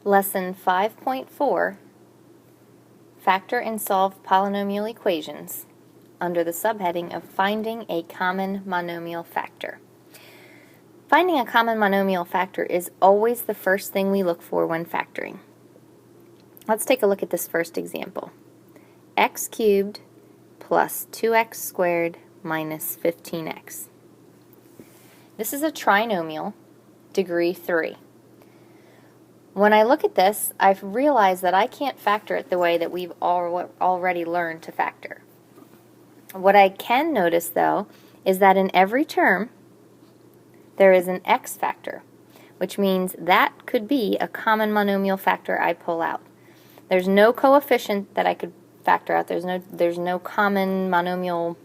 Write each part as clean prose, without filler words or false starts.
Lesson 5.4, Factor and Solve Polynomial Equations, under the subheading of Finding a Common Monomial Factor. Finding a common monomial factor is always the first thing we look for when factoring. Let's take a look at this first example. X cubed plus 2x squared minus 15x. This is a trinomial, degree 3. When I look at this, I've realized that I can't factor it the way that we've already learned to factor. What I can notice, though, is that in every term, there is an x factor, which means that could be a common monomial factor I pull out. There's no coefficient that I could factor out. There's no common monomial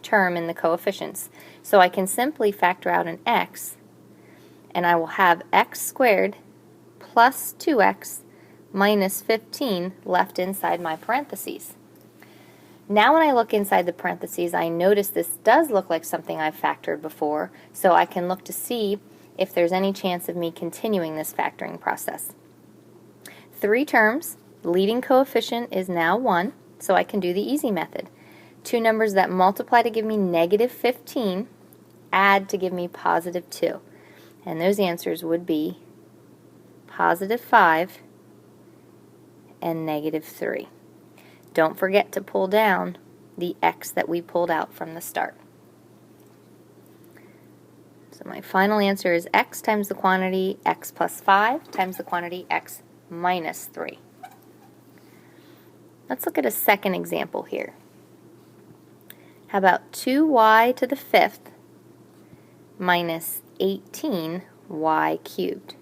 term in the coefficients. So I can simply factor out an x, and I will have x squared plus 2x minus 15 left inside my parentheses. Now when I look inside the parentheses, I notice this does look like something I've factored before, so I can look to see if there's any chance of me continuing this factoring process. 3 terms, leading coefficient is now 1, so I can do the easy method. 2 numbers that multiply to give me negative 15, add to give me positive 2. And those answers would be positive 5 and negative 3. Don't forget to pull down the x that we pulled out from the start. So my final answer is x times the quantity x plus 5 times the quantity x minus 3. Let's look at a second example here. How about 2y to the 5th minus 18y cubed?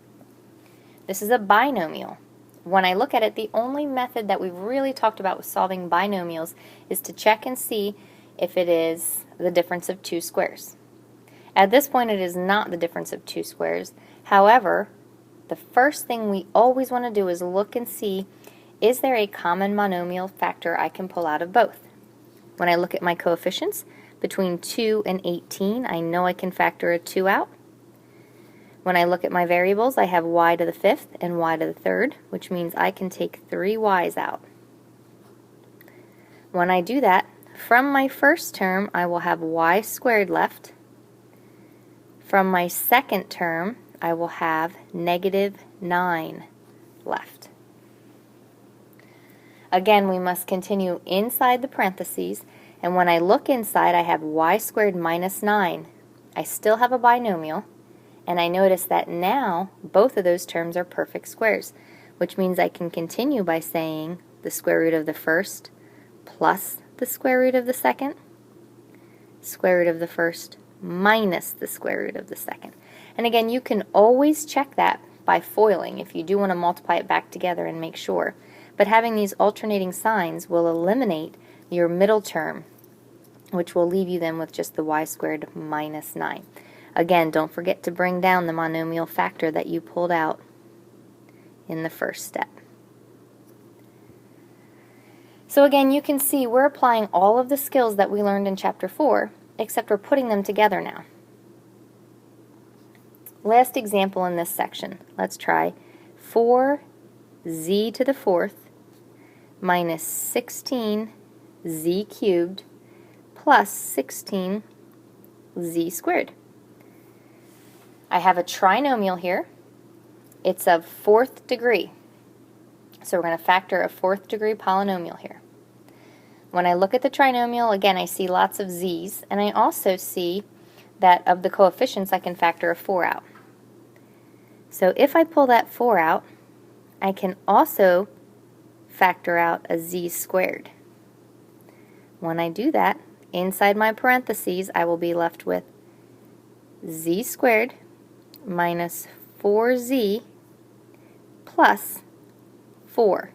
This is a binomial. When I look at it, the only method that we've really talked about with solving binomials is to check and see if it is the difference of 2 squares. At this point, it is not the difference of 2 squares. However, the first thing we always want to do is look and see, is there a common monomial factor I can pull out of both? When I look at my coefficients, between 2 and 18, I know I can factor a 2 out. When I look at my variables, I have y to the 5th and y to the 3rd, which means I can take 3 y's out. When I do that, from my first term, I will have y squared left. From my second term, I will have negative 9 left. Again, we must continue inside the parentheses, and when I look inside, I have y squared minus 9. I still have a binomial, and I notice that now both of those terms are perfect squares, which means I can continue by saying the square root of the first plus the square root of the second, square root of the first minus the square root of the second. And again, you can always check that by foiling if you do want to multiply it back together and make sure. But having these alternating signs will eliminate your middle term, which will leave you then with just the y squared minus 9. Again, don't forget to bring down the monomial factor that you pulled out in the first step. So again, you can see we're applying all of the skills that we learned in Chapter 4, except we're putting them together now. Last example in this section. Let's try 4z to the 4th minus 16z cubed plus 16z squared. I have a trinomial here. It's of 4th degree. So we're going to factor a 4th degree polynomial here. When I look at the trinomial, again, I see lots of z's, and I also see that of the coefficients, I can factor a 4 out. So if I pull that 4 out, I can also factor out a z squared. When I do that, inside my parentheses, I will be left with z squared minus 4z plus 4.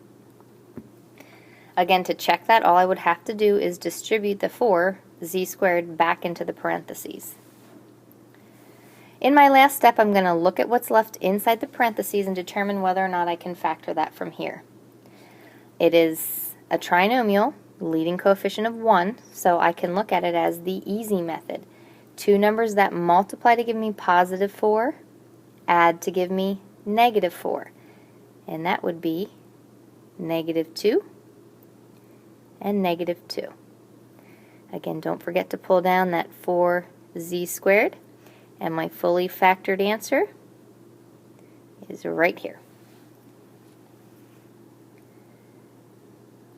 Again, to check that, all I would have to do is distribute the 4z squared back into the parentheses. In my last step, I'm going to look at what's left inside the parentheses and determine whether or not I can factor that from here. It is a trinomial, leading coefficient of 1, so I can look at it as the easy method. 2 numbers that multiply to give me positive 4, add to give me negative 4. and that would be -2 and -2. Again, don't forget to pull down that 4z squared, and my fully factored answer is right here.